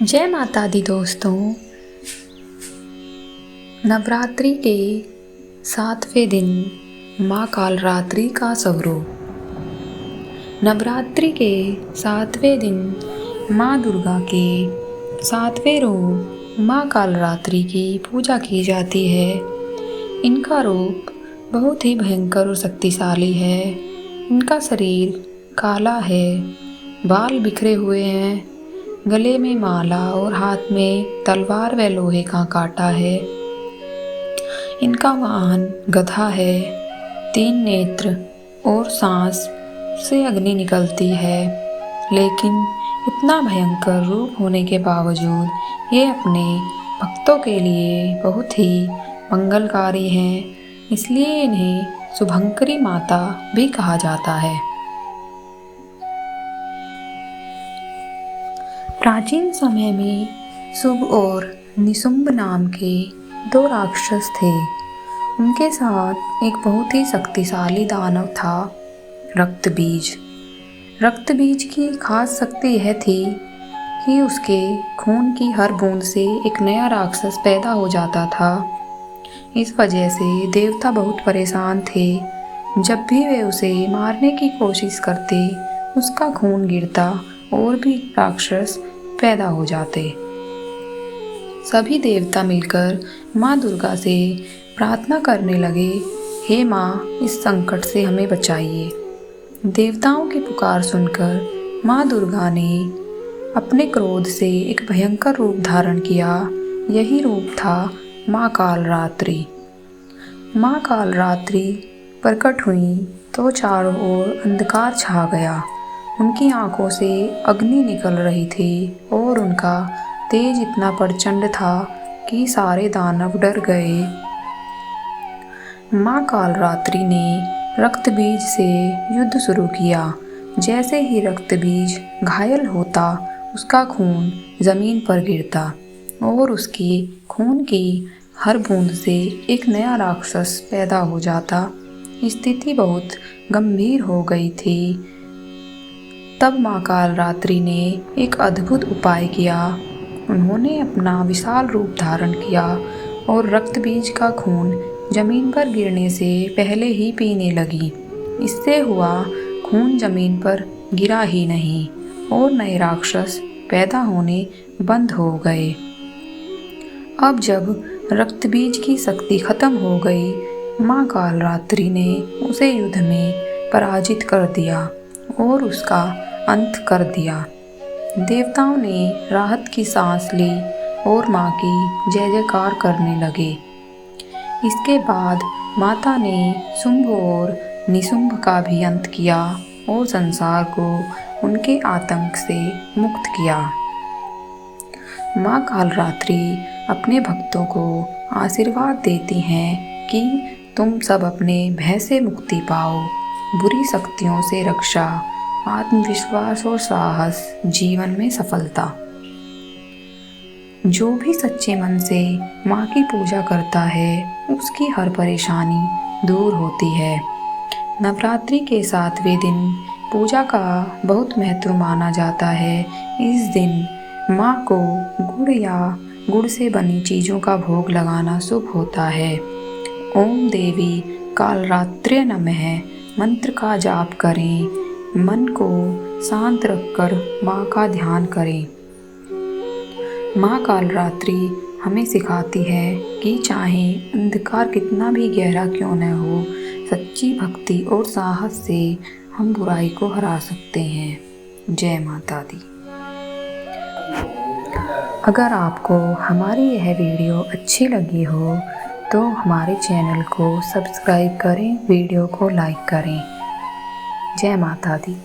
जय माता दी दोस्तों। नवरात्रि के 7वें दिन माँ कालरात्रि का स्वरूप। नवरात्रि के 7वें दिन माँ दुर्गा के 7वें रूप माँ कालरात्रि की पूजा की जाती है। इनका रूप बहुत ही भयंकर और शक्तिशाली है। इनका शरीर काला है, बाल बिखरे हुए हैं, गले में माला और हाथ में तलवार व लोहे का कांटा है। इनका वाहन गधा है। 3 नेत्र और सांस से अग्नि निकलती है। लेकिन इतना भयंकर रूप होने के बावजूद ये अपने भक्तों के लिए बहुत ही मंगलकारी हैं, इसलिए इन्हें शुभंकरी माता भी कहा जाता है। प्राचीन समय में शुभ और निशुंभ नाम के 2 राक्षस थे। उनके साथ एक बहुत ही शक्तिशाली दानव था, रक्तबीज। रक्तबीज की खास शक्ति यह थी कि उसके खून की हर बूंद से एक नया राक्षस पैदा हो जाता था। इस वजह से देवता बहुत परेशान थे। जब भी वे उसे मारने की कोशिश करते, उसका खून गिरता और भी राक्षस पैदा हो जाते। सभी देवता मिलकर माँ दुर्गा से प्रार्थना करने लगे, हे माँ, इस संकट से हमें बचाइए। देवताओं की पुकार सुनकर माँ दुर्गा ने अपने क्रोध से एक भयंकर रूप धारण किया। यही रूप था माँ कालरात्रि। माँ कालरात्रि प्रकट हुई तो चारों ओर अंधकार छा गया। उनकी आंखों से अग्नि निकल रही थी और उनका तेज इतना प्रचंड था कि सारे दानव डर गए। माँ कालरात्रि ने रक्तबीज से युद्ध शुरू किया। जैसे ही रक्तबीज घायल होता, उसका खून जमीन पर गिरता और उसके खून की हर बूंद से एक नया राक्षस पैदा हो जाता। स्थिति बहुत गंभीर हो गई थी। तब माँ कालरात्रि ने एक अद्भुत उपाय किया। उन्होंने अपना विशाल रूप धारण किया और रक्तबीज का खून जमीन पर गिरने से पहले ही पीने लगी। इससे हुआ, खून जमीन पर गिरा ही नहीं और नए राक्षस पैदा होने बंद हो गए। अब जब रक्तबीज की शक्ति खत्म हो गई, माँ कालरात्रि ने उसे युद्ध में पराजित कर दिया और उसका अंत कर दिया। देवताओं ने राहत की सांस ली और माँ की जय जयकार करने लगे। इसके बाद माता ने शुंभ और निशुंभ का भी अंत किया और संसार को उनके आतंक से मुक्त किया। माँ कालरात्रि अपने भक्तों को आशीर्वाद देती हैं कि तुम सब अपने भय से मुक्ति पाओ, बुरी शक्तियों से रक्षा, आत्मविश्वास और साहस, जीवन में सफलता। जो भी सच्चे मन से माँ की पूजा करता है, उसकी हर परेशानी दूर होती है। नवरात्रि के 7वें दिन पूजा का बहुत महत्व माना जाता है। इस दिन माँ को गुड़ या गुड़ से बनी चीज़ों का भोग लगाना शुभ होता है। ओम देवी कालरात्र्य नमः मंत्र का जाप करें। मन को शांत रखकर माँ का ध्यान करें। माँ कालरात्रि हमें सिखाती है कि चाहे अंधकार कितना भी गहरा क्यों न हो, सच्ची भक्ति और साहस से हम बुराई को हरा सकते हैं। जय माता दी। अगर आपको हमारी यह वीडियो अच्छी लगी हो तो हमारे चैनल को सब्सक्राइब करें, वीडियो को लाइक करें। जय माता दी।